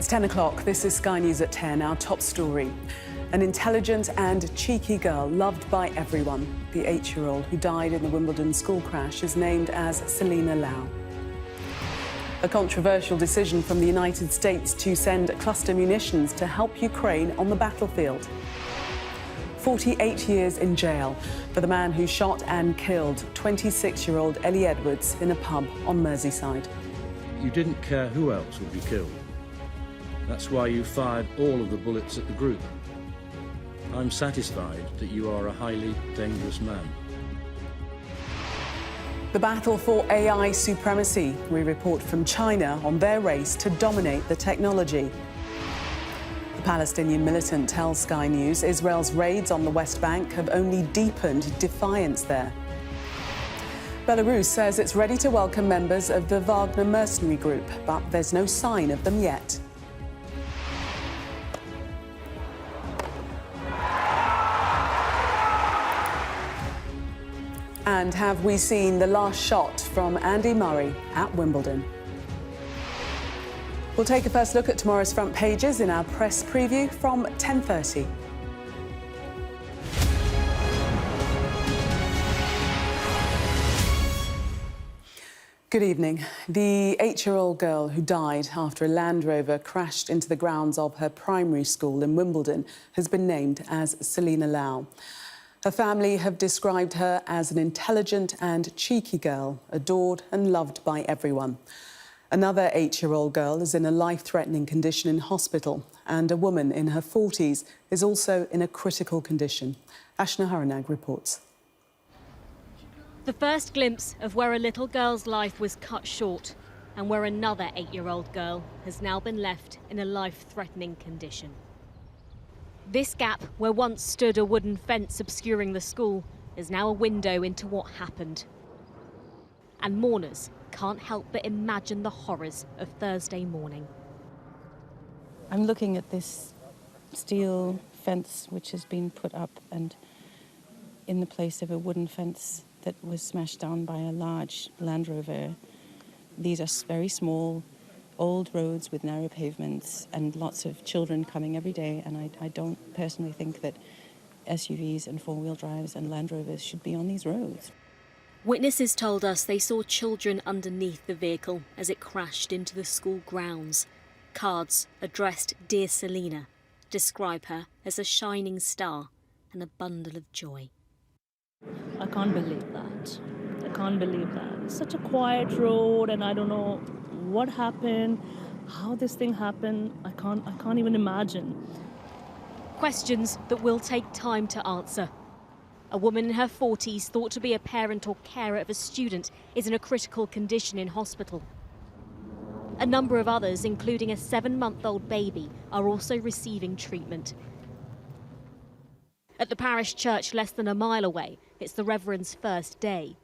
It's 10 o'clock. This is Sky News at 10, our top story. An intelligent and cheeky girl loved by everyone. The 8-year-old who died in the Wimbledon school crash is named as Selena Lau. A controversial decision from the United States to send cluster munitions to help Ukraine on the battlefield. 48 years in jail for the man who shot and killed 26-year-old Ellie Edwards in a pub on Merseyside. You didn't care who else would be killed. That's why you fired all of the bullets at the group. I'm satisfied that you are a highly dangerous man. The battle for AI supremacy. We report from China on their race to dominate the technology. The Palestinian militant tells Sky News Israel's raids on the West Bank have only deepened defiance there. Belarus says it's ready to welcome members of the Wagner mercenary group, but there's no sign of them yet. And have we seen the last shot from Andy Murray at Wimbledon? We'll take a first look at tomorrow's front pages in our press preview from 10:30. Good evening. The 8-year-old girl who died after a Land Rover crashed into the grounds of her primary school in Wimbledon has been named as Selena Lau. Her family have described her as an intelligent and cheeky girl, adored and loved by everyone. Another 8-year-old girl is in a life-threatening condition in hospital, and a woman in her 40s is also in a critical condition. Ashna Haranag reports. The first glimpse of where a little girl's life was cut short and where another 8-year-old girl has now been left in a life-threatening condition. This gap, where once stood a wooden fence obscuring the school, is now a window into what happened. And mourners can't help but imagine the horrors of Thursday morning. I'm looking at this steel fence which has been put up and in the place of a wooden fence that was smashed down by a large Land Rover. These are very small, old roads with narrow pavements and lots of children coming every day, and I don't personally think that SUVs and four-wheel drives and Land Rovers should be on these roads. Witnesses told us they saw children underneath the vehicle as it crashed into the school grounds. Cards addressed Dear Selena describe her as a shining star and a bundle of joy. I can't believe that. I can't believe that. It's such a quiet road and I don't know what happened, how this thing happened. I can't even imagine. Questions that will take time to answer. A woman in her 40s, thought to be a parent or carer of a student, is in a critical condition in hospital. A number of others, including a 7-month-old baby, are also receiving treatment. At the parish church less than a mile away, it's the Reverend's first day.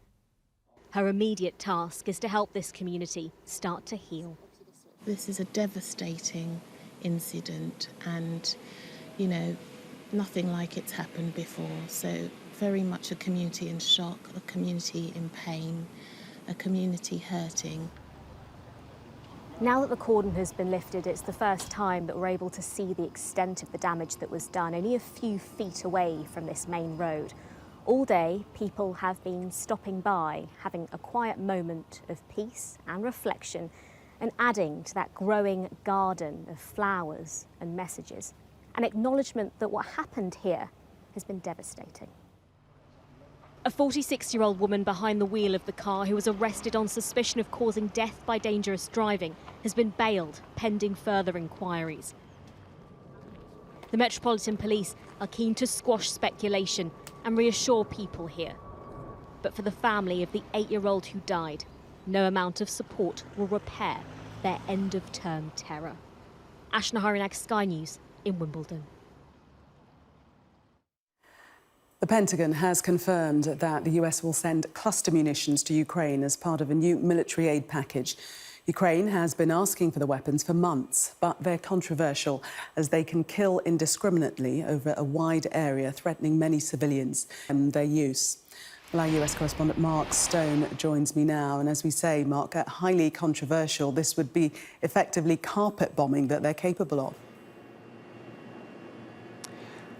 Her immediate task is to help this community start to heal. This is a devastating incident and, you know, nothing like it's happened before. So very much a community in shock, a community in pain, a community hurting. Now that the cordon has been lifted, it's the first time that we're able to see the extent of the damage that was done, only a few feet away from this main road. All day, people have been stopping by, having a quiet moment of peace and reflection, and adding to that growing garden of flowers and messages, an acknowledgement that what happened here has been devastating. A 46-year-old woman behind the wheel of the car who was arrested on suspicion of causing death by dangerous driving has been bailed pending further inquiries. The Metropolitan Police are keen to squash speculation and reassure people here. But for the family of the 8-year-old who died, no amount of support will repair their end-of-term terror. Ashna Haranag, Sky News in Wimbledon. The Pentagon has confirmed that the US will send cluster munitions to Ukraine as part of a new military aid package. Ukraine has been asking for the weapons for months, but they're controversial as they can kill indiscriminately over a wide area, threatening many civilians and their use. Well, our US correspondent Mark Stone joins me now. And as we say, Mark, highly controversial. This would be effectively carpet bombing that they're capable of.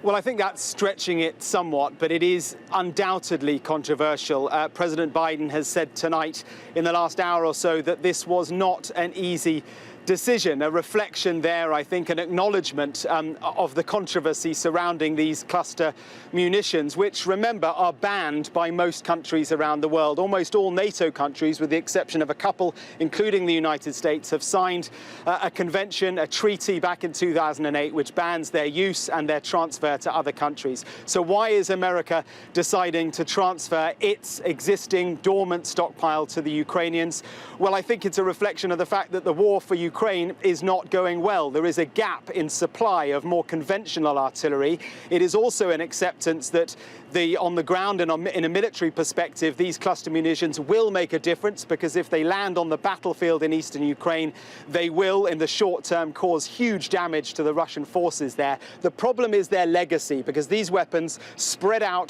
Well, I think that's stretching it somewhat, but it is undoubtedly controversial. President Biden has said tonight, in the last hour or so, that this was not an easy decision, a reflection there, I think, an acknowledgement of the controversy surrounding these cluster munitions, which, remember, are banned by most countries around the world. Almost all NATO countries, with the exception of a couple, including the United States, have signed a convention, a treaty back in 2008, which bans their use and their transfer to other countries. So why is America deciding to transfer its existing dormant stockpile to the Ukrainians? Well, I think it's a reflection of the fact that the war for Ukraine is not going well. There is a gap in supply of more conventional artillery. It is also an acceptance that on the ground and in a military perspective, these cluster munitions will make a difference, because if they land on the battlefield in eastern Ukraine, they will, in the short term, cause huge damage to the Russian forces there. The problem is their legacy, because these weapons spread out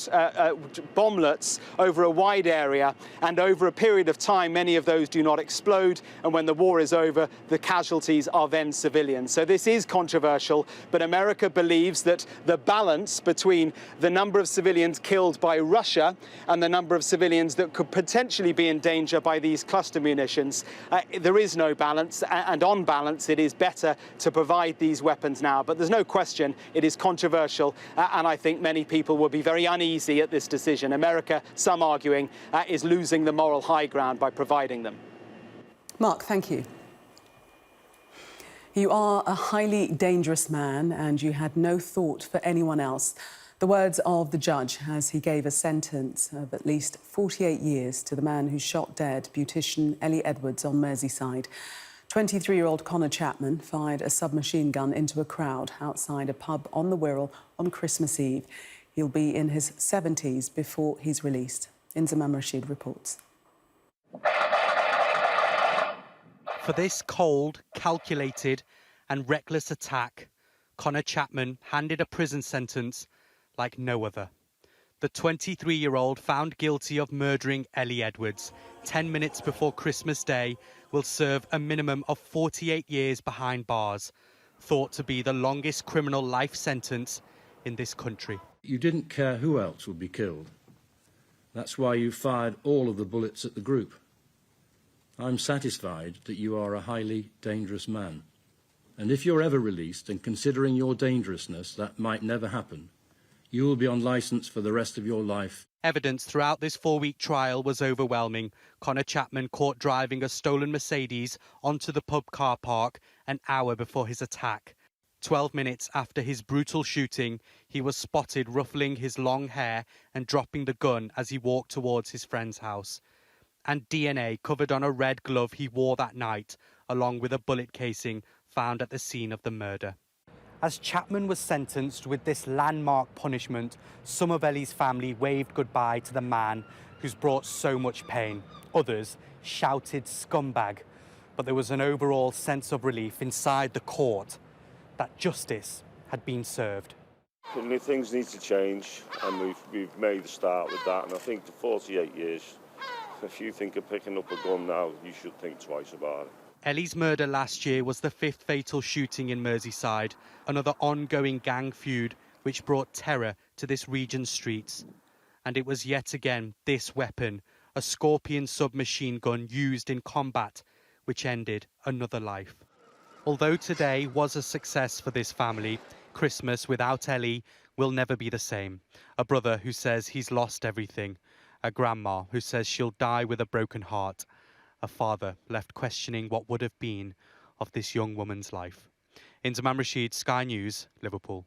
bomblets over a wide area, and over a period of time, many of those do not explode, and when the war is over, the casualties are then civilians. So this is controversial, but America believes that the balance between the number of civilians killed by Russia and the number of civilians that could potentially be in danger by these cluster munitions, there is no balance, and on balance, it is better to provide these weapons now. But there's no question it is controversial, and I think many people will be very uneasy at this decision. America, some arguing, is losing the moral high ground by providing them. Mark, thank you. You are a highly dangerous man, and you had no thought for anyone else. The words of the judge as he gave a sentence of at least 48 years to the man who shot dead beautician Ellie Edwards on Merseyside. 23-year-old Connor Chapman fired a submachine gun into a crowd outside a pub on the Wirral on Christmas Eve. He'll be in his 70s before he's released. Inzamam Rashid reports. For this cold, calculated and reckless attack, Connor Chapman handed a prison sentence like no other. The 23-year-old found guilty of murdering Ellie Edwards 10 minutes before Christmas Day will serve a minimum of 48 years behind bars, thought to be the longest criminal life sentence in this country. You didn't care who else would be killed. That's why you fired all of the bullets at the group. I'm satisfied that you are a highly dangerous man. And if you're ever released, and considering your dangerousness, that might never happen, you will be on licence for the rest of your life. Evidence throughout this 4-week trial was overwhelming. Connor Chapman caught driving a stolen Mercedes onto the pub car park an hour before his attack. 12 minutes after his brutal shooting, he was spotted ruffling his long hair and dropping the gun as he walked towards his friend's house. And DNA covered on a red glove he wore that night, along with a bullet casing found at the scene of the murder. As Chapman was sentenced with this landmark punishment, some of Ellie's family waved goodbye to the man who's brought so much pain. Others shouted scumbag, but there was an overall sense of relief inside the court that justice had been served. Things need to change, and we've made a start with that, and I think the 48 years, if you think of picking up a gun now, you should think twice about it. Ellie's murder last year was the 5th fatal shooting in Merseyside, another ongoing gang feud which brought terror to this region's streets. And it was yet again this weapon, a Scorpion submachine gun used in combat, which ended another life. Although today was a success for this family, Christmas without Ellie will never be the same. A brother who says he's lost everything, a grandma who says she'll die with a broken heart, a father left questioning what would have been of this young woman's life. Inzamam Rashid, Sky News, Liverpool.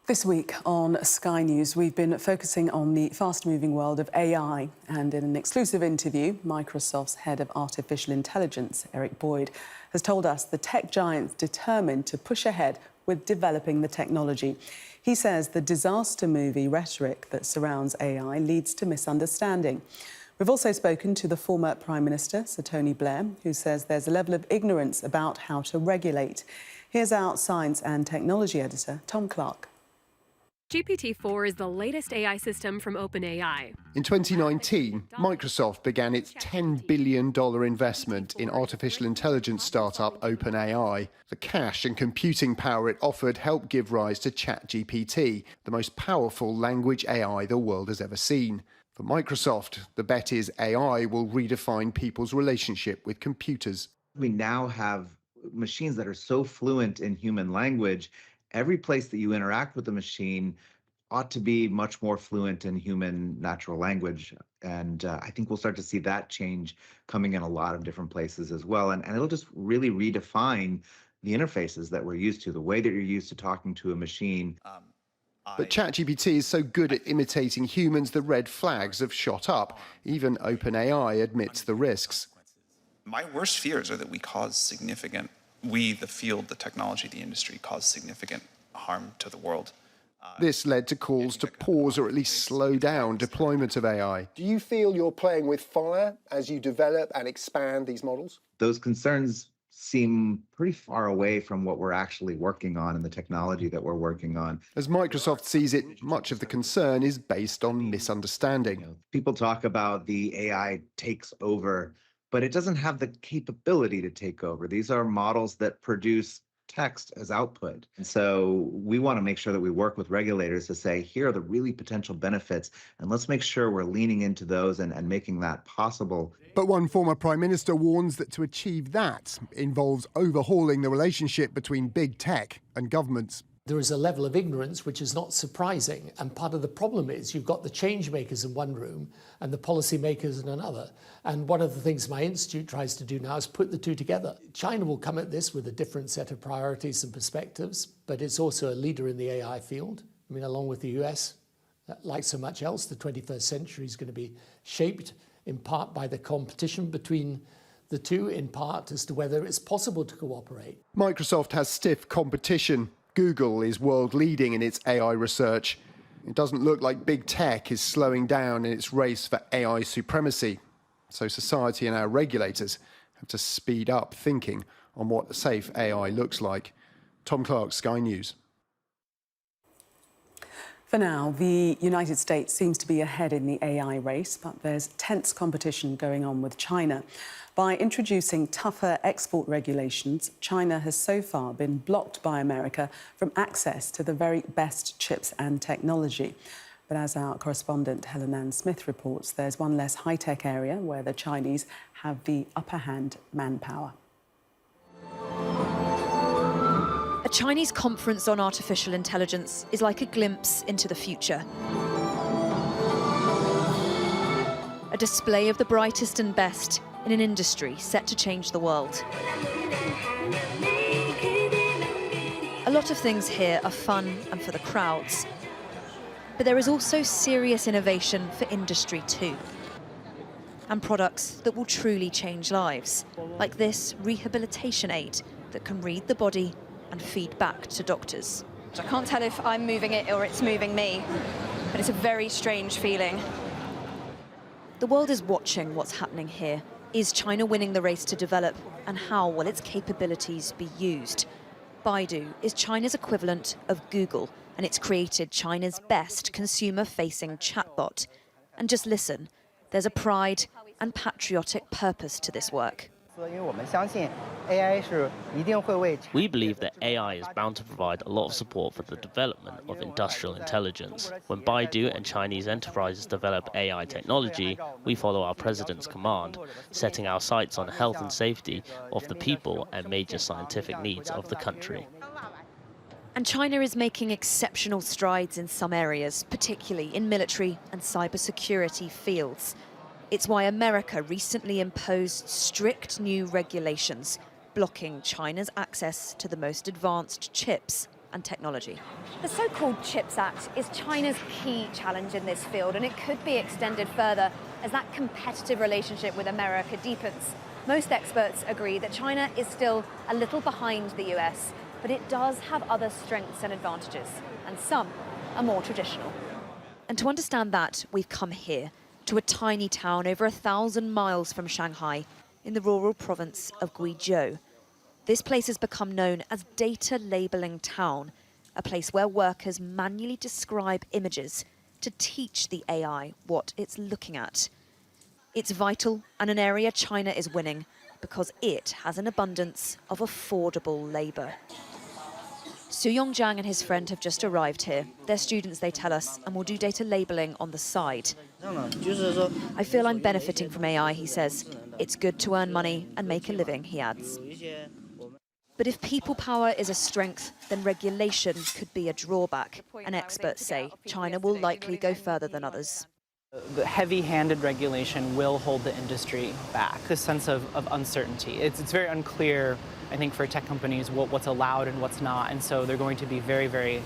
This week on Sky News, we've been focusing on the fast-moving world of AI. And in an exclusive interview, Microsoft's head of artificial intelligence, Eric Boyd, has told us the tech giant's determined to push ahead with developing the technology. He says the disaster movie rhetoric that surrounds AI leads to misunderstanding. We've also spoken to the former Prime Minister, Sir Tony Blair, who says there's a level of ignorance about how to regulate. Here's our science and technology editor, Tom Clark. GPT-4 is the latest AI system from OpenAI. In 2019, Microsoft began its $10 billion investment in artificial intelligence startup OpenAI. The cash and computing power it offered helped give rise to ChatGPT, the most powerful language AI the world has ever seen. For Microsoft, the bet is AI will redefine people's relationship with computers. We now have machines that are so fluent in human language. Every place that you interact with the machine ought to be much more fluent in human natural language. And I think we'll start to see that change coming in a lot of different places as well. And it'll just really redefine the interfaces that we're used to, the way that you're used to talking to a machine. But ChatGPT is so good at imitating humans, the red flags have shot up. Even OpenAI admits the risks. My worst fears are that we, the field, the technology, the industry, cause significant harm to the world. This led to calls to pause or at least slow down deployment of AI. Do you feel you're playing with fire as you develop and expand these models? Those concerns seem pretty far away from what we're actually working on and the technology that we're working on. As Microsoft sees it, much of the concern is based on misunderstanding. People talk about the AI takes over, but it doesn't have the capability to take over. These are models that produce text as output. And so we want to make sure that we work with regulators to say, here are the really potential benefits, and let's make sure we're leaning into those and making that possible. But one former Prime Minister warns that to achieve that involves overhauling the relationship between big tech and governments. There is a level of ignorance which is not surprising, and part of the problem is you've got the change makers in one room and the policy makers in another. And one of the things my institute tries to do now is put the two together. China will come at this with a different set of priorities and perspectives, but it's also a leader in the AI field. I mean, along with the US, like so much else, the 21st century is going to be shaped in part by the competition between the two, in part as to whether it's possible to cooperate. Microsoft has stiff competition. Google is world-leading in its AI research. It doesn't look like big tech is slowing down in its race for AI supremacy. So society and our regulators have to speed up thinking on what safe AI looks like. Tom Clark, Sky News. For now, the United States seems to be ahead in the AI race, but there's tense competition going on with China. By introducing tougher export regulations, China has so far been blocked by America from access to the very best chips and technology. But as our correspondent Helen Ann Smith reports, there's one less high-tech area where the Chinese have the upper hand manpower. A Chinese conference on artificial intelligence is like a glimpse into the future. A display of the brightest and best in an industry set to change the world. A lot of things here are fun and for the crowds. But there is also serious innovation for industry too. And products that will truly change lives, like this rehabilitation aid that can read the body and feed back to doctors. I can't tell if I'm moving it or it's moving me, but it's a very strange feeling. The world is watching what's happening here. Is China winning the race to develop, and how will its capabilities be used? Baidu is China's equivalent of Google, and it's created China's best consumer-facing chatbot. And just listen, there's a pride and patriotic purpose to this work. We believe that AI is bound to provide a lot of support for the development of industrial intelligence. When Baidu and Chinese enterprises develop AI technology, we follow our president's command, setting our sights on health and safety of the people and major scientific needs of the country. And China is making exceptional strides in some areas, particularly in military and cybersecurity fields. It's why America recently imposed strict new regulations, blocking China's access to the most advanced chips and technology. The so-called CHIPS Act is China's key challenge in this field, and it could be extended further as that competitive relationship with America deepens. Most experts agree that China is still a little behind the US, but it does have other strengths and advantages, and some are more traditional. And to understand that, we've come here, to a tiny town over 1,000 miles from Shanghai in the rural province of Guizhou. This place has become known as Data Labeling Town, a place where workers manually describe images to teach the AI what it's looking at. It's vital and an area China is winning because it has an abundance of affordable labour. Su Yongjiang and his friend have just arrived here. They're students, they tell us, and will do data labelling on the side. I feel I'm benefiting from AI, he says. It's good to earn money and make a living, he adds. But if people power is a strength, then regulation could be a drawback. And experts say China will likely go further than others. The heavy-handed regulation will hold the industry back. This sense of uncertainty. It's very unclear, I think, for tech companies what's allowed and what's not. And so they're going to be very, very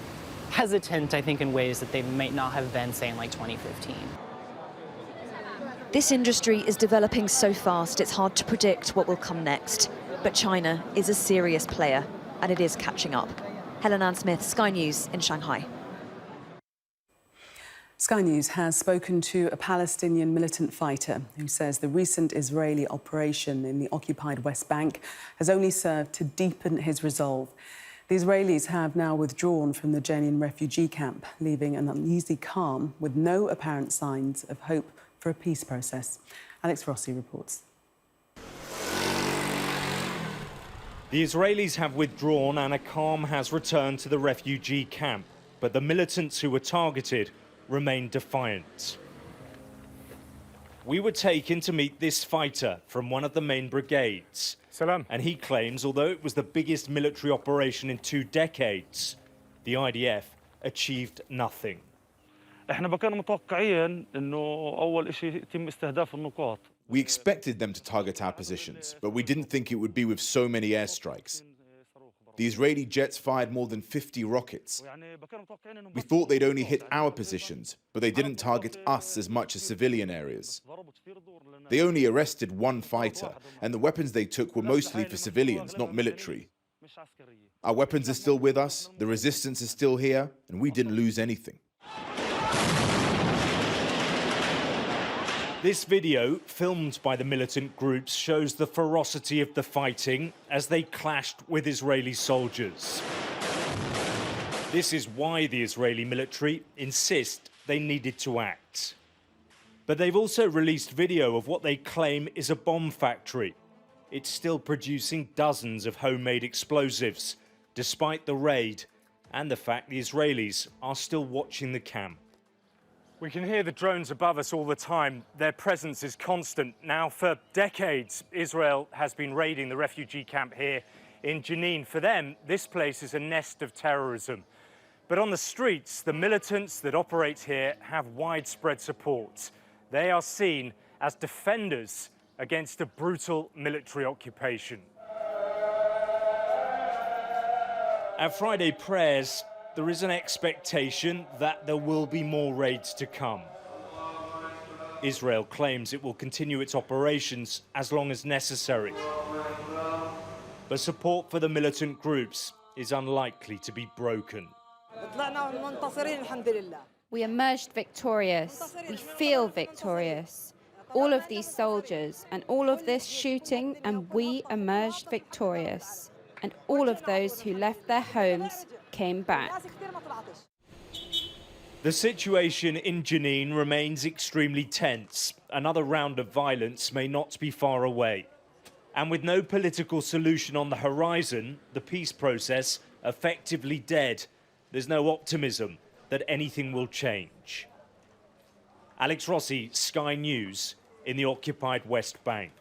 hesitant, I think, in ways that they might not have been, say, in like 2015. This industry is developing so fast, it's hard to predict what will come next. But China is a serious player, and it is catching up. Helen Ann Smith, Sky News in Shanghai. Sky News has spoken to a Palestinian militant fighter who says the recent Israeli operation in the occupied West Bank has only served to deepen his resolve. The Israelis have now withdrawn from the Jenin refugee camp, leaving an uneasy calm with no apparent signs of hope for a peace process. Alex Rossi reports. The Israelis have withdrawn and a calm has returned to the refugee camp, but the militants who were targeted remain defiant. We were taken to meet this fighter from one of the main brigades. Salam. And he claims, although it was the biggest military operation in 2 decades, the IDF achieved nothing. We expected them to target our positions, but we didn't think it would be with so many airstrikes. The Israeli jets fired more than 50 rockets. We thought they'd only hit our positions, but they didn't target us as much as civilian areas. They only arrested 1 fighter, and the weapons they took were mostly for civilians, not military. Our weapons are still with us, the resistance is still here, and we didn't lose anything. This video, filmed by the militant groups, shows the ferocity of the fighting as they clashed with Israeli soldiers. This is why the Israeli military insist they needed to act. But they've also released video of what they claim is a bomb factory. It's still producing dozens of homemade explosives, despite the raid and the fact the Israelis are still watching the camp. We can hear the drones above us all the time. Their presence is constant. Now, for decades, Israel has been raiding the refugee camp here in Jenin. For them, this place is a nest of terrorism. But on the streets, the militants that operate here have widespread support. They are seen as defenders against a brutal military occupation. At Friday prayers, there is an expectation that there will be more raids to come. Israel claims it will continue its operations as long as necessary. But support for the militant groups is unlikely to be broken. We emerged victorious. We feel victorious. All of these soldiers and all of this shooting, and we emerged victorious. And all of those who left their homes came back. The situation in Jenin remains extremely tense. Another round of violence may not be far away. And with no political solution on the horizon, the peace process effectively dead, there's no optimism that anything will change. Alex Rossi, Sky News, in the occupied West Bank.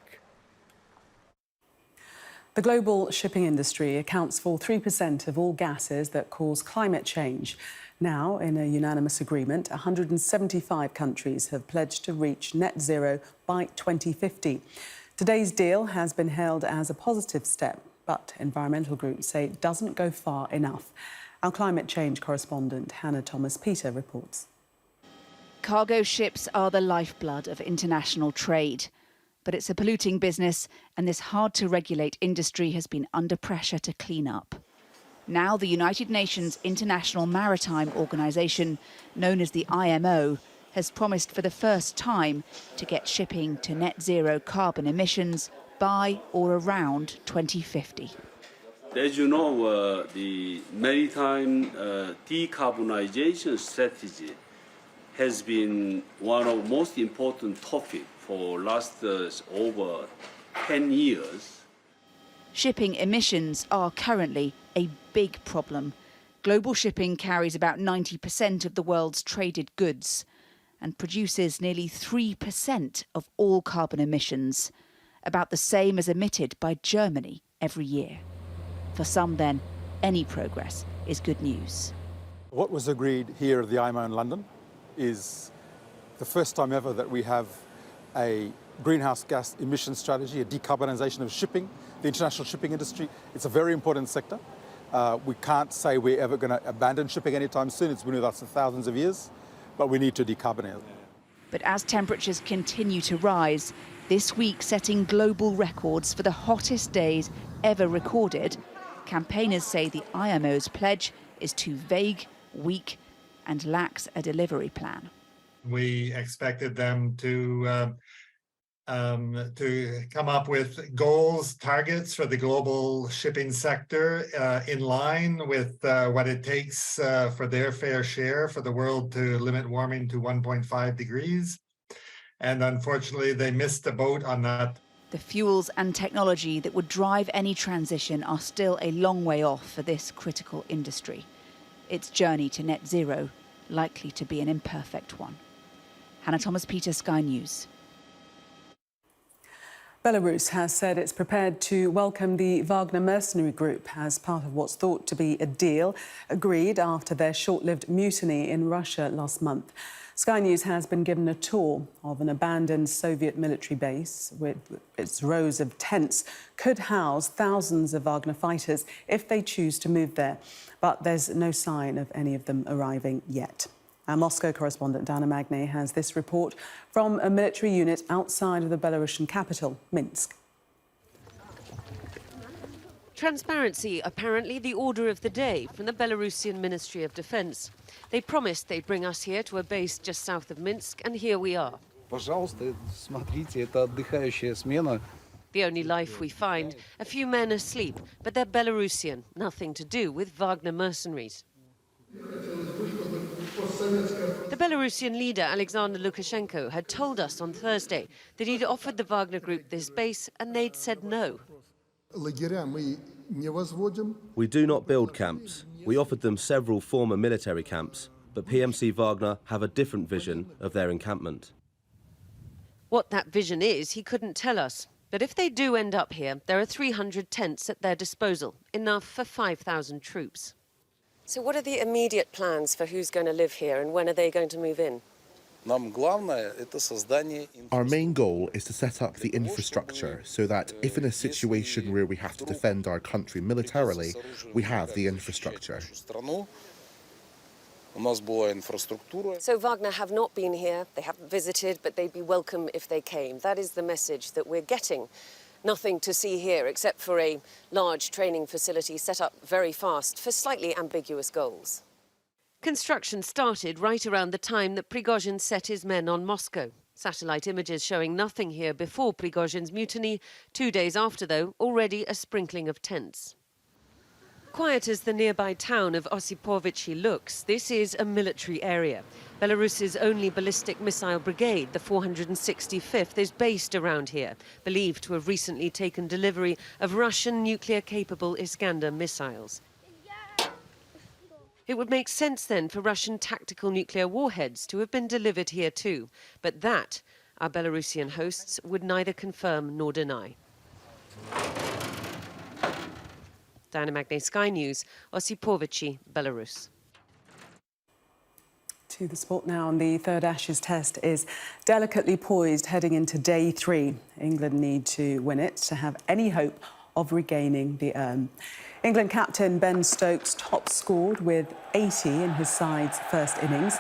The global shipping industry accounts for 3% of all gases that cause climate change. Now, in a unanimous agreement, 175 countries have pledged to reach net zero by 2050. Today's deal has been hailed as a positive step, but environmental groups say it doesn't go far enough. Our climate change correspondent, Hannah Thomas-Peter, reports. Cargo ships are the lifeblood of international trade. But it's a polluting business, and this hard-to-regulate industry has been under pressure to clean up. Now the United Nations International Maritime Organization, known as the IMO, has promised for the first time to get shipping to net zero carbon emissions by or around 2050. As you know, the maritime decarbonization strategy has been one of the most important topics for last over 10 years. Shipping emissions are currently a big problem. Global shipping carries about 90% of the world's traded goods and produces nearly 3% of all carbon emissions, about the same as emitted by Germany every year. For some, then, any progress is good news. What was agreed here at the IMO in London is the first time ever that we have a greenhouse gas emission strategy, a decarbonisation of shipping, the international shipping industry. It's a very important sector. We can't say we're ever going to abandon shipping anytime soon. It's been with us for thousands of years, but we need to decarbonise. But as temperatures continue to rise, this week setting global records for the hottest days ever recorded, campaigners say the IMO's pledge is too vague, weak, and lacks a delivery plan. We expected them to come up with goals, targets for the global shipping sector in line with what it takes for their fair share for the world to limit warming to 1.5 degrees. And unfortunately, they missed the boat on that. The fuels and technology that would drive any transition are still a long way off for this critical industry. Its journey to net zero likely to be an imperfect one. Hannah Thomas-Peter, Sky News. Belarus has said it's prepared to welcome the Wagner mercenary group as part of what's thought to be a deal agreed after their short-lived mutiny in Russia last month. Sky News has been given a tour of an abandoned Soviet military base with its rows of tents could house thousands of Wagner fighters if they choose to move there. But there's no sign of any of them arriving yet. Our Moscow correspondent Dana Magne has this report from a military unit outside of the Belarusian capital, Minsk. Transparency, apparently the order of the day from the Belarusian Ministry of Defense. They promised they'd bring us here to a base just south of Minsk, and here we are. Пожалуйста, смотрите, это отдыхающая смена. The only life we find, a few men asleep, but they're Belarusian, nothing to do with Wagner mercenaries. The Belarusian leader, Alexander Lukashenko, had told us on Thursday that he'd offered the Wagner group this base and they'd said no. We do not build camps. We offered them several former military camps, but PMC Wagner have a different vision of their encampment. What that vision is, he couldn't tell us. But if they do end up here, there are 300 tents at their disposal, enough for 5,000 troops. So what are the immediate plans for who's going to live here and when are they going to move in? Our main goal is to set up the infrastructure so that if in a situation where we have to defend our country militarily, we have the infrastructure. So Wagner have not been here, they haven't visited, but they'd be welcome if they came. That is the message that we're getting. Nothing to see here except for a large training facility set up very fast for slightly ambiguous goals. Construction started right around the time that Prigozhin set his men on Moscow. Satellite images showing nothing here before Prigozhin's mutiny. 2 days after, though, already a sprinkling of tents. Quiet as the nearby town of Osipovichy looks, this is a military area. Belarus's only ballistic missile brigade, the 465th, is based around here, believed to have recently taken delivery of Russian nuclear-capable Iskander missiles. It would make sense then for Russian tactical nuclear warheads to have been delivered here too, but that our Belarusian hosts would neither confirm nor deny. Diana Magne, Sky News, Osipovichy, Belarus. To the sport now, and the third Ashes test is delicately poised heading into day 3. England need to win it to have any hope of regaining the urn. England captain Ben Stokes top scored with 80 in his side's first innings.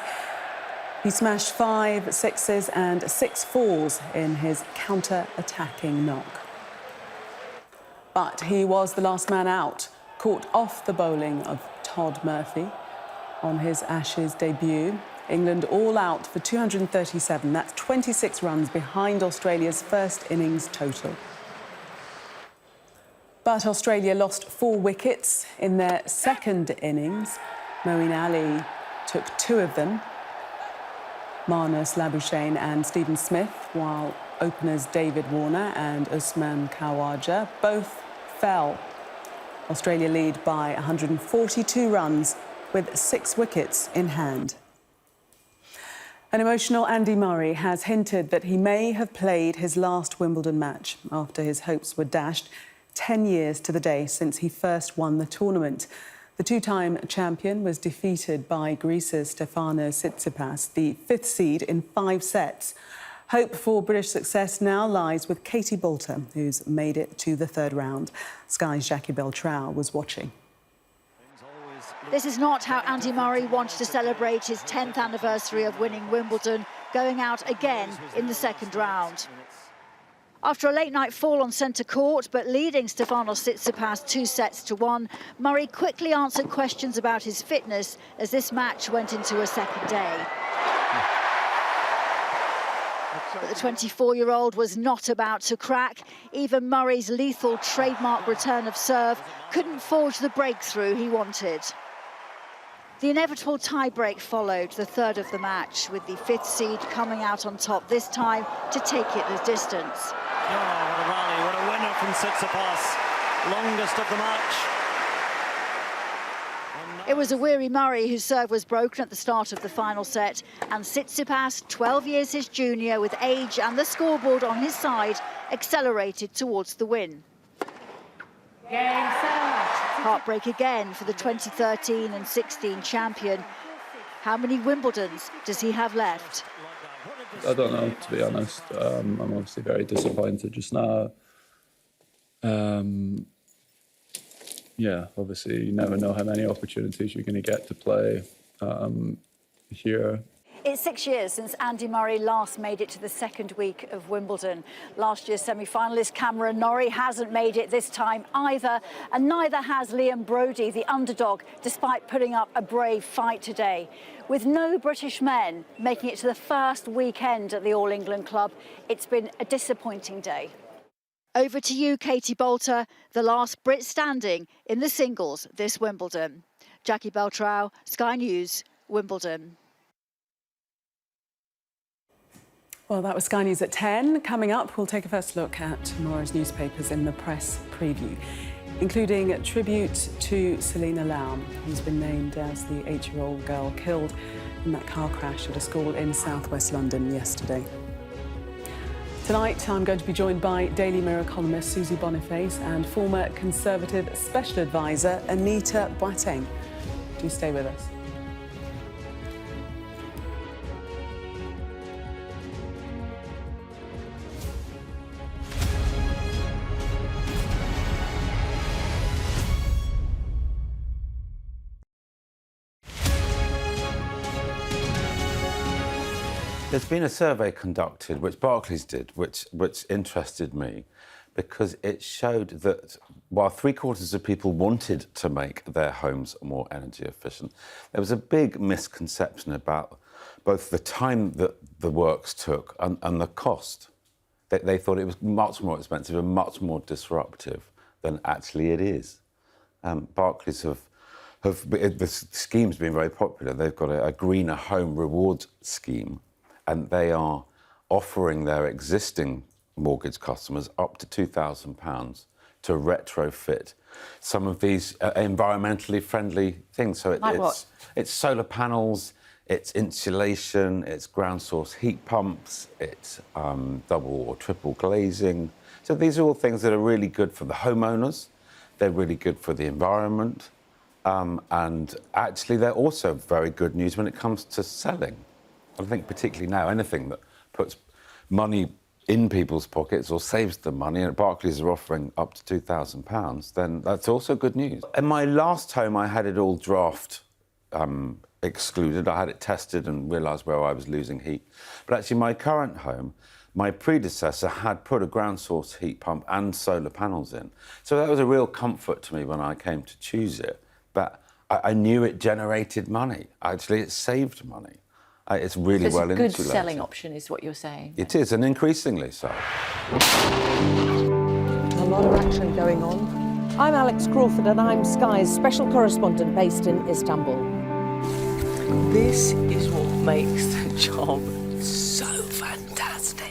He smashed 5 sixes and 6 fours in his counter-attacking knock. But he was the last man out, caught off the bowling of Todd Murphy on his Ashes debut. England all out for 237. That's 26 runs behind Australia's first innings total. But Australia lost 4 wickets in their second innings. Moeen Ali took 2 of them. Marnus Labuschagne and Stephen Smith, while openers David Warner and Usman Khawaja both fell. Australia lead by 142 runs with 6 wickets in hand. An emotional Andy Murray has hinted that he may have played his last Wimbledon match after his hopes were dashed 10 years to the day since he first won the tournament. The 2-time champion was defeated by Greece's Stefanos Tsitsipas, the 5th seed, in 5 sets. Hope for British success now lies with Katie Boulter, who's made it to the 3rd round. Sky's Jackie Beltrao was watching. This is not how Andy Murray wanted to celebrate his 10th anniversary of winning Wimbledon, going out again in the 2nd round. After a late-night fall on centre court, but leading Stefanos Tsitsipas 2-1, Murray quickly answered questions about his fitness as this match went into a 2nd day. But the 24-year-old was not about to crack. Even Murray's lethal trademark return of serve couldn't forge the breakthrough he wanted. The inevitable tie-break followed, the 3rd of the match, with the 5th seed coming out on top this time to take it the distance. Oh, what a rally, what a winner from Tsitsipas. Longest of the match. It was a weary Murray whose serve was broken at the start of the final set, and Tsitsipas, 12 years his junior, with age and the scoreboard on his side, accelerated towards the win. Heartbreak again for the 2013 and 16 champion. How many Wimbledons does he have left? I don't know, to be honest. I'm obviously very disappointed just now. Yeah, obviously you never know how many opportunities you're going to get to play here. It's 6 years since Andy Murray last made it to the 2nd week of Wimbledon. Last year's semi-finalist Cameron Norrie hasn't made it this time either, and neither has Liam Brodie, the underdog, despite putting up a brave fight today. With no British men making it to the first weekend at the All England Club, it's been a disappointing day. Over to you, Katie Boulter, the last Brit standing in the singles this Wimbledon. Jackie Beltrao, Sky News, Wimbledon. Well, that was Sky News at 10. Coming up, we'll take a first look at tomorrow's newspapers in the press preview, including a tribute to Selena Lau, who's been named as the 8-year-old girl killed in that car crash at a school in southwest London yesterday. Tonight, I'm going to be joined by Daily Mirror columnist Susie Boniface and former Conservative Special Advisor Anita Boateng. Do stay with us. There's been a survey conducted, which Barclays did, which interested me, because it showed that while 3/4 of people wanted to make their homes more energy efficient, there was a big misconception about both the time that the works took and the cost. They thought it was much more expensive and much more disruptive than actually it is. Barclays the scheme's been very popular. They've got a greener home reward scheme, and they are offering their existing mortgage customers up to £2,000 to retrofit some of these environmentally friendly things. So it's solar panels, it's insulation, it's ground source heat pumps, it's double or triple glazing. So these are all things that are really good for the homeowners. They're really good for the environment. And actually, they're also very good news when it comes to selling. I think particularly now, anything that puts money in people's pockets or saves them money, and Barclays are offering up to £2,000, then that's also good news. In my last home, I had it all draft excluded. I had it tested and realised where I was losing heat. But actually, my current home, my predecessor had put a ground source heat pump and solar panels in. So that was a real comfort to me when I came to choose it. But I knew it generated money. Actually, it saved money. It's really well insulated. It's a good selling option, is what you're saying. It is, and increasingly so. A lot of action going on I'm Alex Crawford and I'm Sky's special correspondent based in Istanbul. This is what makes the job so fantastic.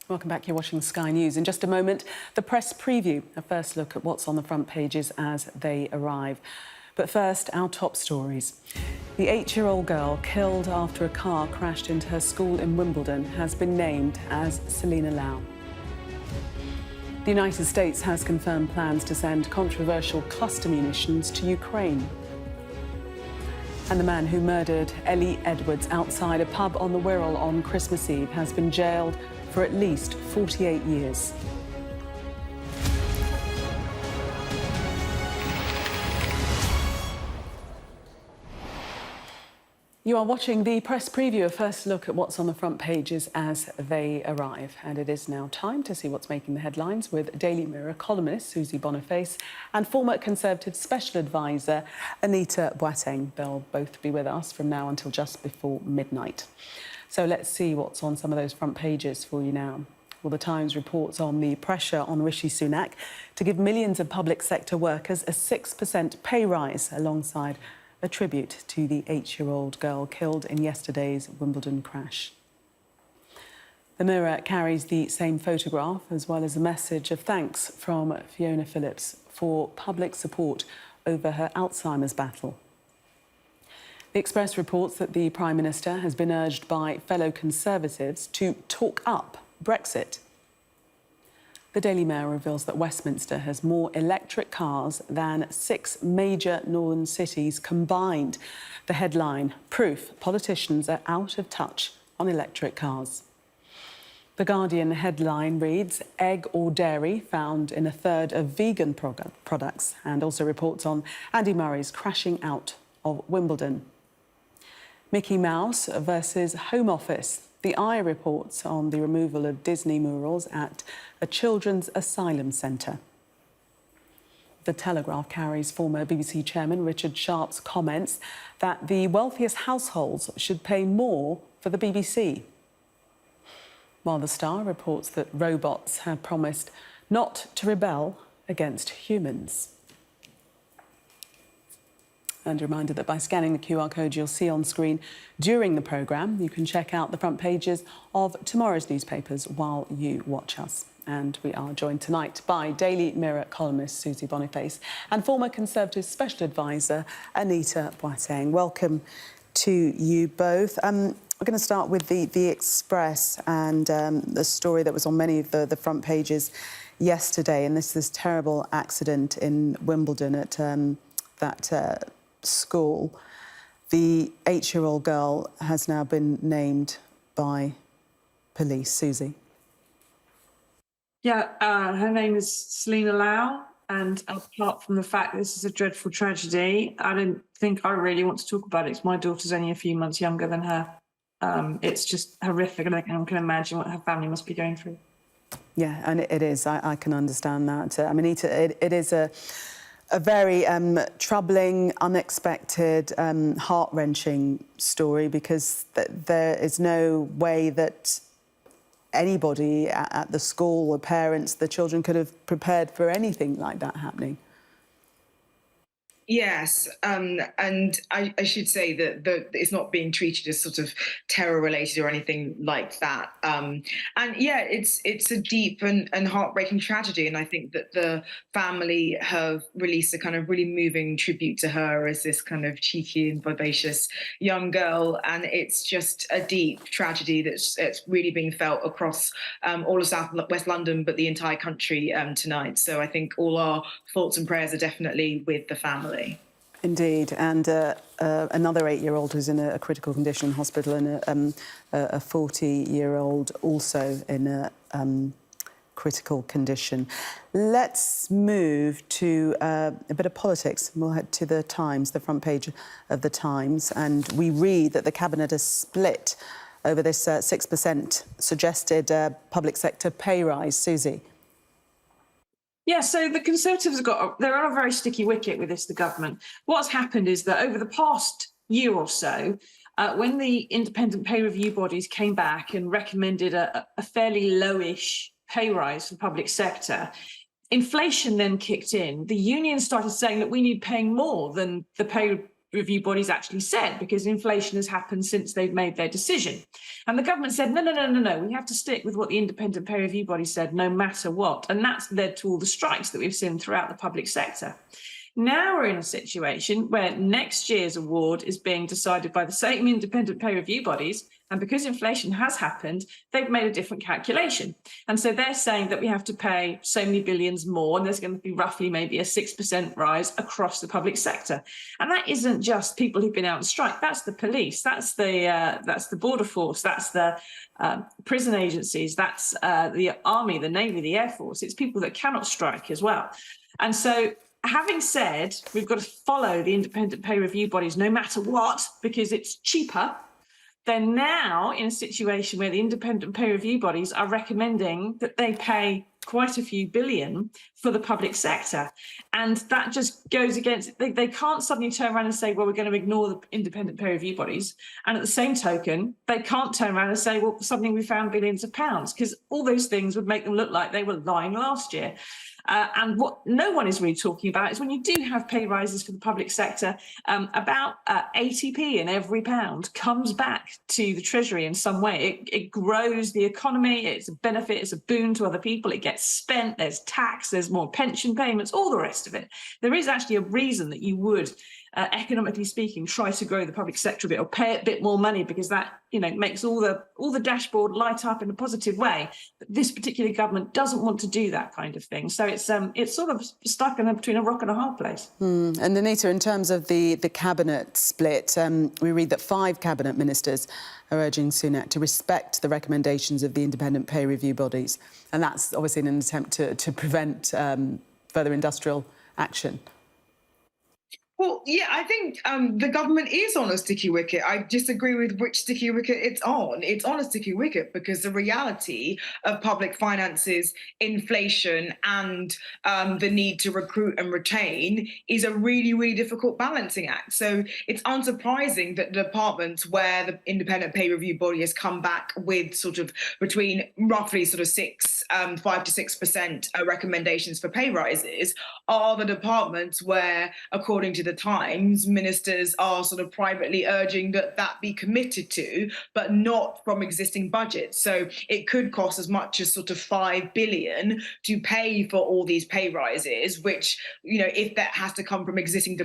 Welcome back. You're watching Sky News. In just a moment, the press preview, a first look at what's on the front pages as they arrive. But first, our top stories. The 8-year-old girl killed after a car crashed into her school in Wimbledon has been named as Selena Lau. The United States has confirmed plans to send controversial cluster munitions to Ukraine. And the man who murdered Ellie Edwards outside a pub on the Wirral on Christmas Eve has been jailed for at least 48 years. You are watching the press preview, a first look at what's on the front pages as they arrive. And it is now time to see what's making the headlines with Daily Mirror columnist Susie Boniface and former Conservative Special Advisor Anita Boateng. They'll both be with us from now until just before midnight. So let's see what's on some of those front pages for you now. Well, the Times reports on the pressure on Rishi Sunak to give millions of public sector workers a 6% pay rise alongside a tribute to the 8-year-old girl killed in yesterday's Wimbledon crash. The Mirror carries the same photograph as well as a message of thanks from Fiona Phillips for public support over her Alzheimer's battle. The Express reports that the Prime Minister has been urged by fellow Conservatives to talk up Brexit. The Daily Mail reveals that Westminster has more electric cars than 6 major northern cities combined. The headline, proof politicians are out of touch on electric cars. The Guardian headline reads, egg or dairy found in a third of vegan products, and also reports on Andy Murray's crashing out of Wimbledon. Mickey Mouse versus Home Office. The Eye reports on the removal of Disney murals at a children's asylum centre. The Telegraph carries former BBC chairman Richard Sharp's comments that the wealthiest households should pay more for the BBC. While the Star reports that robots have promised not to rebel against humans. And a reminder that by scanning the QR code you'll see on screen during the programme, you can check out the front pages of tomorrow's newspapers while you watch us. And we are joined tonight by Daily Mirror columnist Susie Boniface and former Conservative Special Advisor Anita Boateng. Welcome to you both. We're going to start with the Express and the story that was on many of the front pages yesterday. And this terrible accident in Wimbledon at that school. The 8-year-old girl has now been named by police. Susie. Yeah, her name is Selena Lau. And apart from the fact this is a dreadful tragedy, I don't think I really want to talk about it. My daughter's only a few months younger than her. It's just horrific, and I can imagine what her family must be going through. Yeah, and it is. I can understand that. Anita, it is a very troubling, unexpected, heart-wrenching story, because there is no way that anybody at the school, or parents, the children, could have prepared for anything like that happening. Yes, and I should say that it's not being treated as sort of terror-related or anything like that. And yeah, it's a deep and heartbreaking tragedy, and I think that the family have released a kind of really moving tribute to her as this kind of cheeky and vivacious young girl, and it's just a deep tragedy that's really being felt across all of South West London, but the entire country tonight. So I think all our thoughts and prayers are definitely with the family. Indeed, and another 8-year-old who's in a critical condition in hospital, and a 40-year-old also in a critical condition. Let's move to a bit of politics. We'll head to the Times, the front page of the Times, and we read that the Cabinet has split over this 6% suggested public sector pay rise. Susie. Yeah, so the Conservatives they're on a very sticky wicket with this, the government. What's happened is that over the past year or so, when the independent pay review bodies came back and recommended a fairly lowish pay rise for the public sector, inflation then kicked in. The unions started saying that we need paying more than the pay review bodies actually said, because inflation has happened since they've made their decision. And the government said, no, we have to stick with what the independent pay review body said, no matter what. And that's led to all the strikes that we've seen throughout the public sector. Now we're in a situation where next year's award is being decided by the same independent pay review bodies. And because inflation has happened, they've made a different calculation. And so they're saying that we have to pay so many billions more, and there's going to be roughly maybe a 6% rise across the public sector. And that isn't just people who've been out on strike. That's the police, that's the border force, that's the prison agencies, that's the army, the navy, the air force. It's people that cannot strike as well. And so, having said we've got to follow the independent pay review bodies no matter what, because it's cheaper, they're now in a situation where the independent pay review bodies are recommending that they pay quite a few billion for the public sector. And that just goes against, they can't suddenly turn around and say, well, we're going to ignore the independent pay review bodies. And at the same token, they can't turn around and say, well, suddenly we found billions of pounds, because all those things would make them look like they were lying last year. And what no one is really talking about is when you do have pay rises for the public sector, about 80p in every pound comes back to the Treasury in some way. It grows the economy, it's a benefit, it's a boon to other people, it gets spent, there's tax, there's more pension payments, all the rest of it. There is actually a reason that you would, economically speaking, try to grow the public sector a bit or pay it a bit more money, because that, makes all the dashboard light up in a positive way. But this particular government doesn't want to do that kind of thing. So it's sort of stuck between a rock and a hard place. And Anita, in terms of the cabinet split, we read that 5 cabinet ministers are urging Sunak to respect the recommendations of the independent pay review bodies, and that's obviously in an attempt to prevent further industrial action. Well, yeah, I think the government is on a sticky wicket. I disagree with which sticky wicket it's on. It's on a sticky wicket because the reality of public finances, inflation, and the need to recruit and retain is a really, really difficult balancing act. So it's unsurprising that the departments where the independent pay review body has come back with sort of between roughly sort of 5 to 6% recommendations for pay rises are the departments where, according to the Times, ministers are sort of privately urging that be committed to, but not from existing budgets. So it could cost as much as sort of 5 billion to pay for all these pay rises, which, if that has to come from existing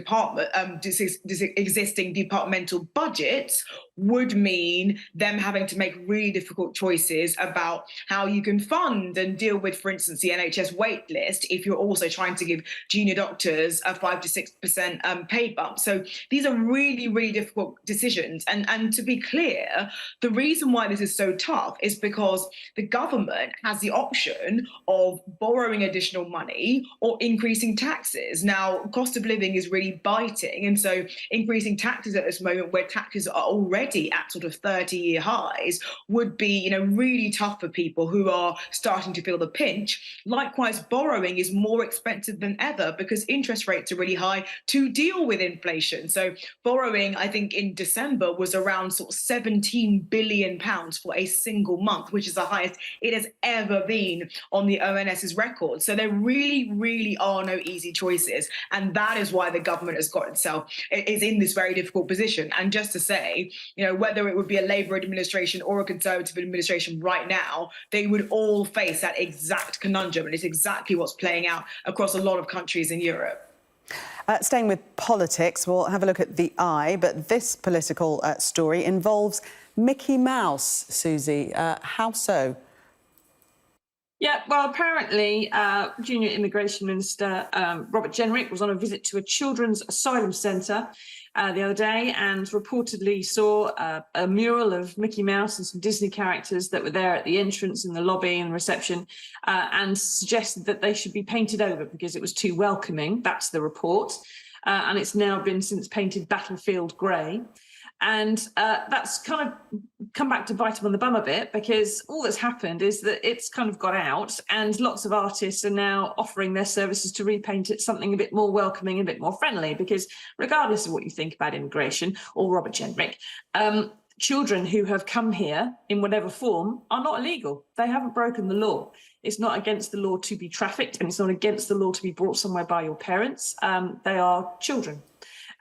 departmental budgets, would mean them having to make really difficult choices about how you can fund and deal with, for instance, the NHS wait list if you're also trying to give junior doctors a 5 to 6% pay bump. So these are really, really difficult decisions. And to be clear, the reason why this is so tough is because the government has the option of borrowing additional money or increasing taxes. Now, cost of living is really biting. And so increasing taxes at this moment, where taxes are already at sort of 30-year highs, would be, really tough for people who are starting to feel the pinch. Likewise, borrowing is more expensive than ever because interest rates are really high to deal with inflation. So borrowing, I think in December, was around sort of £17 billion for a single month, which is the highest it has ever been on the ONS's record. So there really, really are no easy choices. And that is why the government has got itself, is in this very difficult position. And just to say, whether it would be a Labour administration or a Conservative administration right now, they would all face that exact conundrum. And it's exactly what's playing out across a lot of countries in Europe. Staying with politics, we'll have a look at the eye, but this political story involves Mickey Mouse, Susie. How so? Yeah, well, apparently, Junior Immigration Minister Robert Jenrick was on a visit to a children's asylum centre the other day and reportedly saw a mural of Mickey Mouse and some Disney characters that were there at the entrance, in the lobby and reception, and suggested that they should be painted over because it was too welcoming. That's the report. And it's now been since painted battlefield grey. And that's kind of come back to bite him on the bum a bit, because all that's happened is that it's kind of got out and lots of artists are now offering their services to repaint it something a bit more welcoming, a bit more friendly, because regardless of what you think about immigration or Robert Jenrick, children who have come here in whatever form are not illegal. They haven't broken the law. It's not against the law to be trafficked, and it's not against the law to be brought somewhere by your parents. They are children.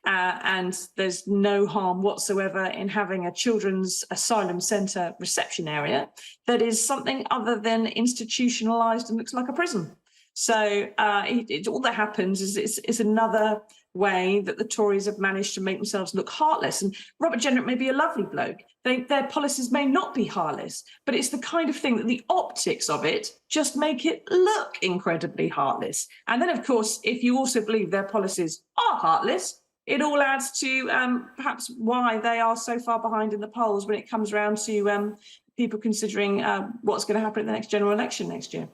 And there's no harm whatsoever in having a children's asylum centre reception area that is something other than institutionalised and looks like a prison. So all that happens is it's another way that the Tories have managed to make themselves look heartless. And Robert Jenrick may be a lovely bloke. Their policies may not be heartless, but it's the kind of thing that the optics of it just make it look incredibly heartless. And then, of course, if you also believe their policies are heartless, it all adds to perhaps why they are so far behind in the polls when it comes around to people considering what's going to happen at the next general election next year.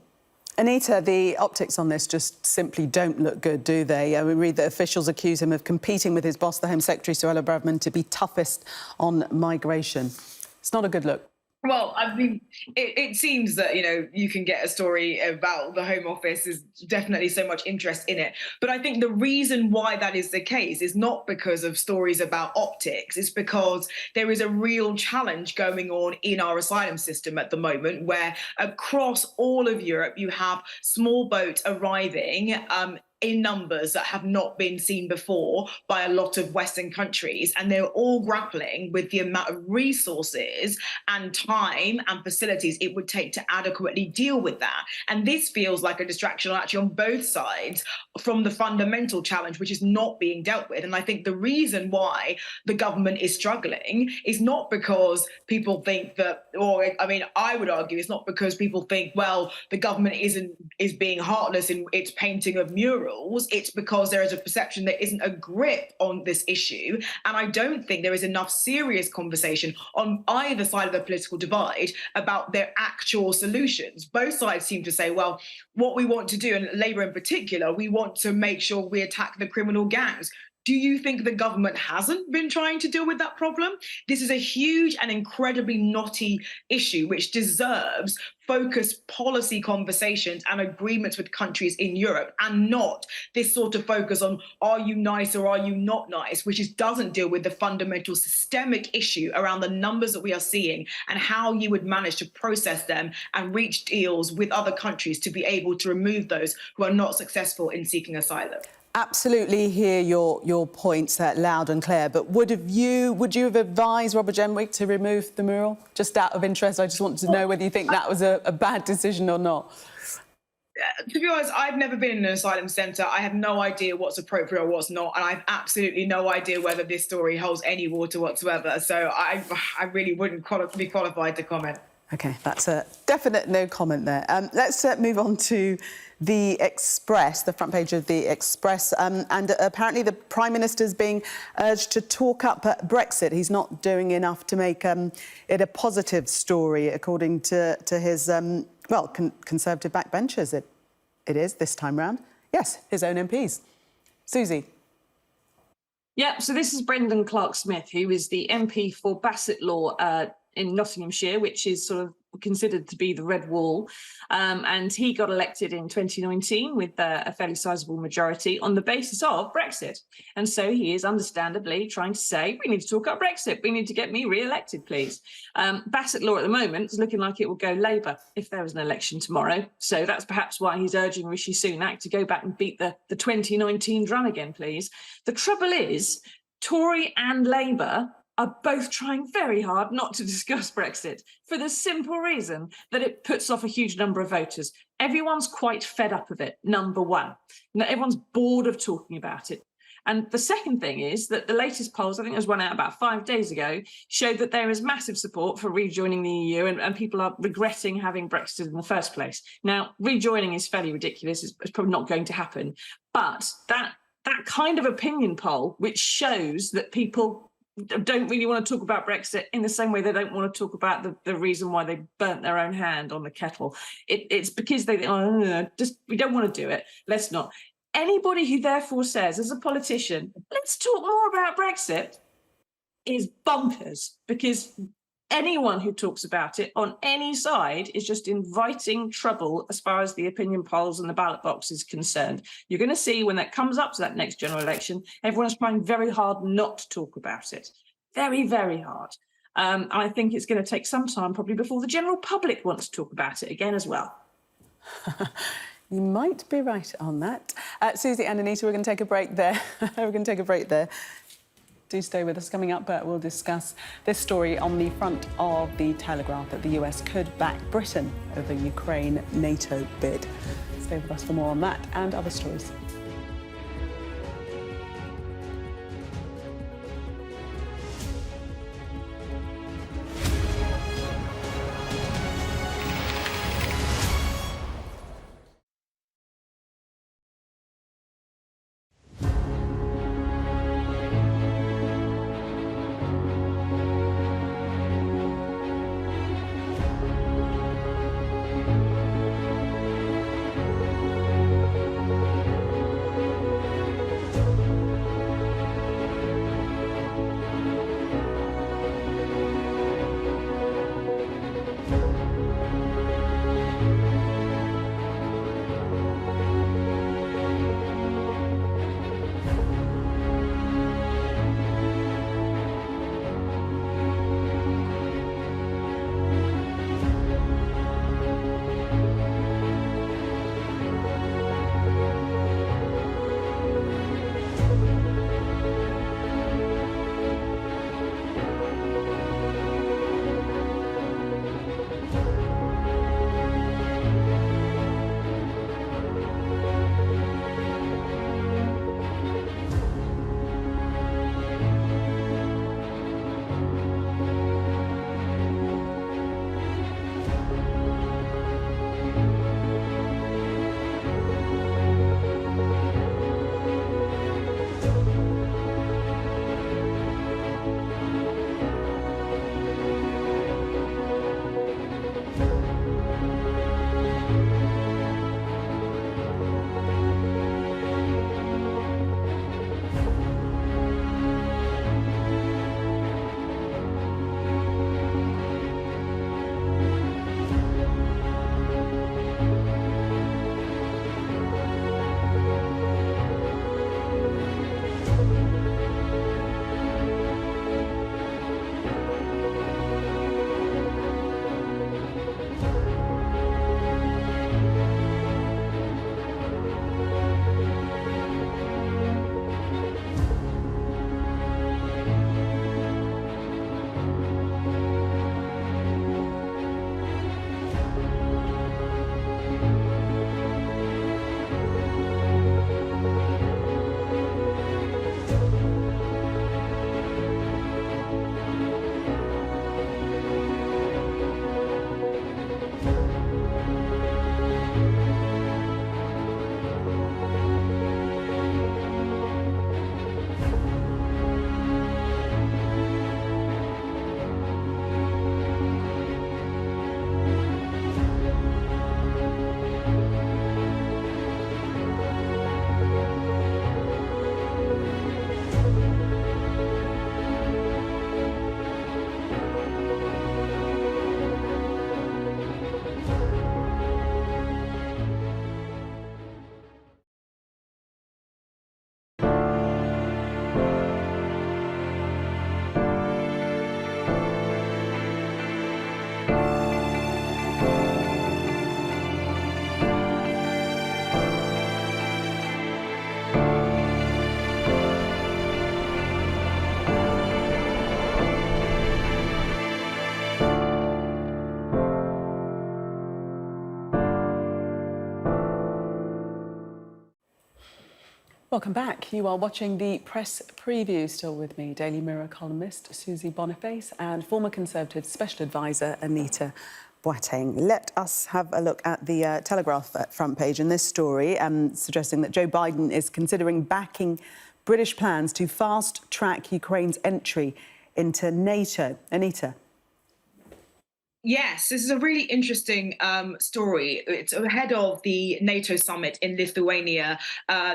Anita, the optics on this just simply don't look good, do they? We read that officials accuse him of competing with his boss, the Home Secretary, Suella Braverman, to be toughest on migration. It's not a good look. Well, I mean, it seems that, you can get a story about the Home Office. Is definitely so much interest in it. But I think the reason why that is the case is not because of stories about optics. It's because there is a real challenge going on in our asylum system at the moment, where across all of Europe, you have small boats arriving in numbers that have not been seen before by a lot of Western countries. And they're all grappling with the amount of resources and time and facilities it would take to adequately deal with that. And this feels like a distraction actually on both sides from the fundamental challenge, which is not being dealt with. And I think the reason why the government is struggling is not because people think that, I would argue it's not because people think, well, the government is being heartless in its painting of murals. It's because there is a perception there isn't a grip on this issue. And I don't think there is enough serious conversation on either side of the political divide about their actual solutions. Both sides seem to say, well, what we want to do, and Labour in particular, we want to make sure we attack the criminal gangs. Do you think the government hasn't been trying to deal with that problem? This is a huge and incredibly knotty issue which deserves focused policy conversations and agreements with countries in Europe, and not this sort of focus on are you nice or are you not nice, which doesn't deal with the fundamental systemic issue around the numbers that we are seeing and how you would manage to process them and reach deals with other countries to be able to remove those who are not successful in seeking asylum. Absolutely hear your points loud and clear, but would you have advised Robert Jenrick to remove the mural? Just out of interest, I just want to know whether you think that was a bad decision or not. To be honest, I've never been in an asylum centre. I have no idea what's appropriate or what's not, and I have absolutely no idea whether this story holds any water whatsoever. So I really wouldn't be qualified to comment. OK, that's a definite no comment there. Let's move on to the Express, the front page of the Express. And apparently the Prime Minister's being urged to talk up Brexit. He's not doing enough to make it a positive story, according to his, well, Conservative backbenchers. It is this time round. Yes, his own MPs. Susie. Yeah, so this is Brendan Clark-Smith, who is the MP for Bassetlaw in Nottinghamshire, which is sort of considered to be the red wall. And he got elected in 2019 with a fairly sizable majority on the basis of Brexit. And so he is understandably trying to say, we need to talk about Brexit. We need to get me re-elected, please. Bassetlaw at the moment is looking like it will go Labour if there was an election tomorrow. So that's perhaps why he's urging Rishi Sunak to go back and beat the 2019 drum again, please. The trouble is, Tory and Labour are both trying very hard not to discuss Brexit for the simple reason that it puts off a huge number of voters. Everyone's quite fed up of it, number one. Everyone's bored of talking about it. And the second thing is that the latest polls, I think there was one out about 5 days ago, showed that there is massive support for rejoining the EU and people are regretting having Brexit in the first place. Now, rejoining is fairly ridiculous. It's probably not going to happen. But that kind of opinion poll, which shows that people don't really want to talk about Brexit in the same way they don't want to talk about the reason why they burnt their own hand on the kettle. It's because they think, oh, just we don't want to do it. Let's not. Anybody who therefore says, as a politician, let's talk more about Brexit is bonkers, because anyone who talks about it on any side is just inviting trouble as far as the opinion polls and the ballot box is concerned. You're going to see when that comes up to that next general election, everyone's trying very hard not to talk about it. Very, very hard. I think it's going to take some time, probably before the general public wants to talk about it again as well. You might be right on that. Susie and Anita, we're going to take a break there. Do stay with us. Coming up, we'll discuss this story on the front of the Telegraph, that the US could back Britain over Ukraine NATO bid. Stay with us for more on that and other stories. Welcome back. You are watching the press preview. Still with me, Daily Mirror columnist Susie Boniface and former Conservative Special Advisor Anita Boateng. Let us have a look at the Telegraph front page in this story, suggesting that Joe Biden is considering backing British plans to fast-track Ukraine's entry into NATO. Anita. Yes, this is a really interesting story. It's ahead of the NATO summit in Lithuania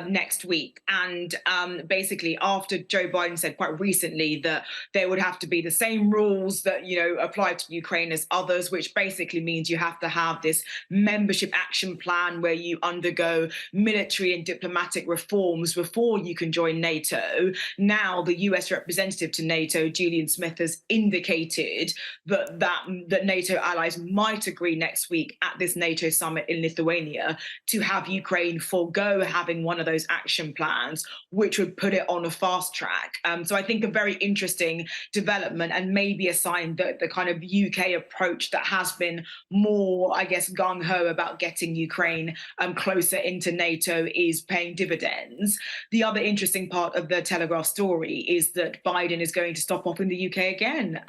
next week. And basically, after Joe Biden said quite recently that there would have to be the same rules that, apply to Ukraine as others, which basically means you have to have this membership action plan where you undergo military and diplomatic reforms before you can join NATO. Now, the US representative to NATO, Gillian Smith, has indicated that NATO allies might agree next week at this NATO summit in Lithuania to have Ukraine forego having one of those action plans, which would put it on a fast track. So I think a very interesting development, and maybe a sign that the kind of UK approach that has been more, I guess, gung-ho about getting Ukraine closer into NATO is paying dividends. The other interesting part of the Telegraph story is that Biden is going to stop off in the UK again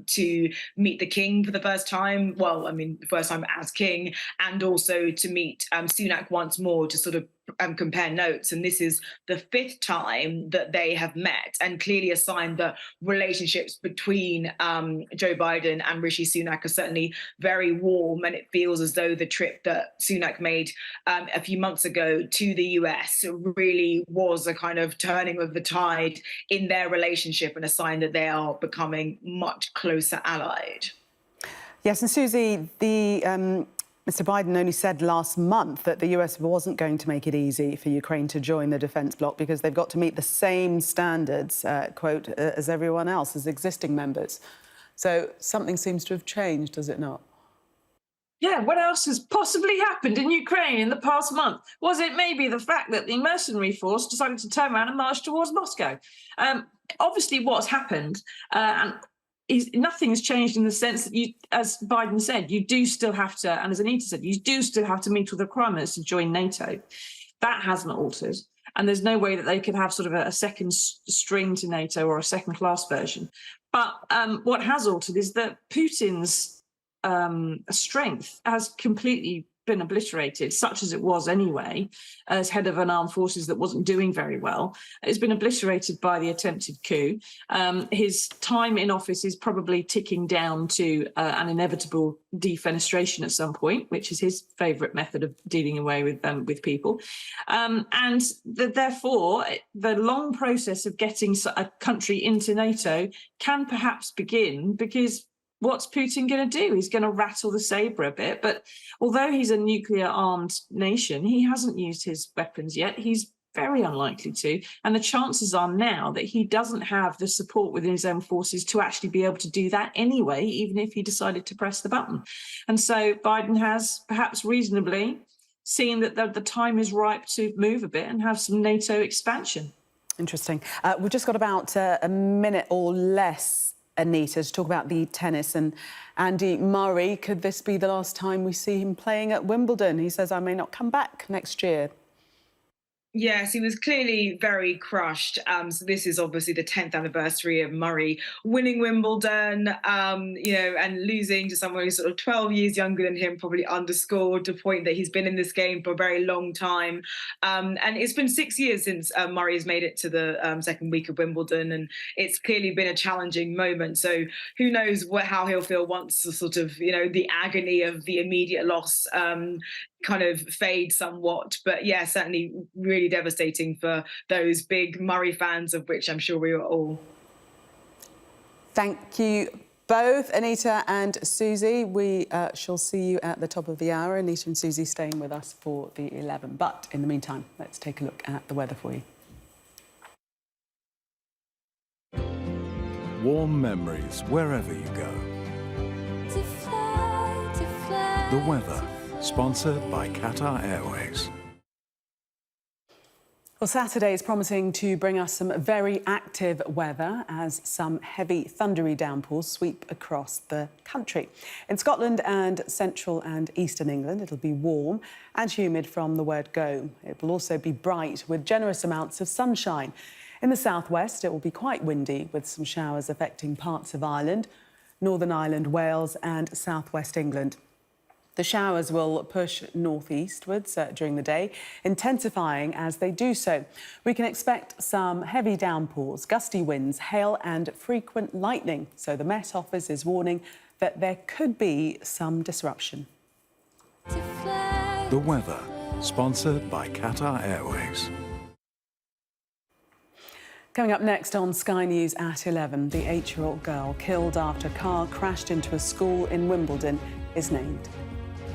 to meet the King for the first time. Well, I mean, the first time as king, and also to meet Sunak once more to sort of compare notes. And this is the 5th time that they have met, and clearly a sign that relationships between Joe Biden and Rishi Sunak are certainly very warm. And it feels as though the trip that Sunak made a few months ago to the US really was a kind of turning of the tide in their relationship, and a sign that they are becoming much closer allied. Yes, and Susie, Mr. Biden only said last month that the US wasn't going to make it easy for Ukraine to join the defence bloc because they've got to meet the same standards, quote, as everyone else, as existing members. So something seems to have changed, does it not? Yeah, what else has possibly happened in Ukraine in the past month? Was it maybe the fact that the mercenary force decided to turn around and march towards Moscow? Obviously, what's happened, nothing has changed in the sense that as Biden said, you do still have to, and as Anita said, you do still have to meet all the requirements to join NATO. That hasn't altered. And there's no way that they could have sort of a second string to NATO or a second-class version. But what has altered is that Putin's strength has completely been obliterated, such as it was anyway, as head of an armed forces that wasn't doing very well. It's been obliterated by the attempted coup. His time in office is probably ticking down to an inevitable defenestration at some point, which is his favourite method of dealing away with people. Therefore, the long process of getting a country into NATO can perhaps begin, because what's Putin going to do? He's going to rattle the sabre a bit. But although he's a nuclear-armed nation, he hasn't used his weapons yet. He's very unlikely to. And the chances are now that he doesn't have the support within his own forces to actually be able to do that anyway, even if he decided to press the button. And so Biden has, perhaps reasonably, seen that the time is ripe to move a bit and have some NATO expansion. Interesting. We've just got about a minute or less, Anita, to talk about the tennis and Andy Murray. Could this be the last time we see him playing at Wimbledon? He says, I may not come back next year. Yes, he was clearly very crushed. So this is obviously the 10th anniversary of Murray winning Wimbledon, and losing to someone who's sort of 12 years younger than him, probably underscored the point that he's been in this game for a very long time. And it's been 6 years since Murray has made it to the second week of Wimbledon, and it's clearly been a challenging moment. So who knows how he'll feel once the sort of, the agony of the immediate loss kind of fade somewhat. But yeah, certainly really devastating for those big Murray fans, of which I'm sure we are all. Thank you both, Anita and Susie. We shall see you at the top of the hour. Anita and Susie staying with us for the 11. But in the meantime, let's take a look at the weather for you. Warm memories wherever you go. The weather, sponsored by Qatar Airways. Well, Saturday is promising to bring us some very active weather as some heavy thundery downpours sweep across the country. In Scotland and central and eastern England, it'll be warm and humid from the word go. It will also be bright with generous amounts of sunshine. In the southwest, it will be quite windy with some showers affecting parts of Ireland, Northern Ireland, Wales and southwest England. The showers will push northeastwards during the day, intensifying as they do so. We can expect some heavy downpours, gusty winds, hail and frequent lightning. So the Met Office is warning that there could be some disruption. The weather, sponsored by Qatar Airways. Coming up next on Sky News at 11, the 8-year-old girl killed after a car crashed into a school in Wimbledon is named.